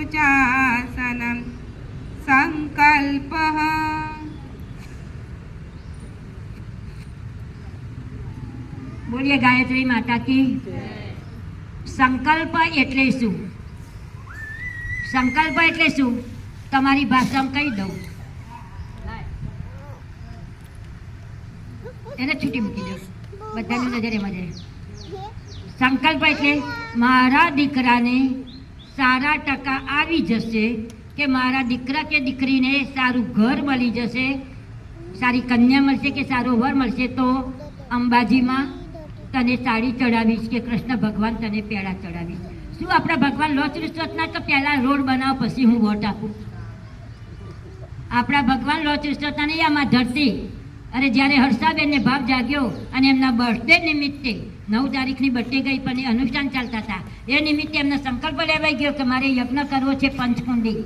अनुचासनं संकल्पः। बोलिए गायत्री माता की। संकल्प एटले शुं? संकल्प एटले शुं तमारी भाषामां कही दઉં એને છૂટી મૂકી દો બધાની નજરે મજરે। સંકલ્પ એટલે મારા દીકરાને સારા ટકા આવી જશે કે મારા દીકરા કે દીકરીને સારું ઘર મળી જશે, સારી કન્યા મળશે કે સારો વર મળશે તો અંબાજીમાં તને સાડી ચડાવીશ કે કૃષ્ણ ભગવાન તને પેડા ચડાવીશ। શું આપણા ભગવાન લોચ રિશ્વતના તો પહેલાં રોડ બનાવ પછી હું વોટ આપું? આપણા ભગવાન લોચ રિશ્વતના નહીં, આમાં ધરતી। અરે જ્યારે હર્ષાબેનને ભાવ જાગ્યો અને એમના બર્થડે નિમિત્તે 9 તારીખની બર્થડે ગઈ પણ એ અનુષ્ઠાન ચાલતા હતા, એ નિમિત્તે એમનો સંકલ્પ લેવાઈ ગયો કે મારે યજ્ઞ કરવો છે પંચકુંડી।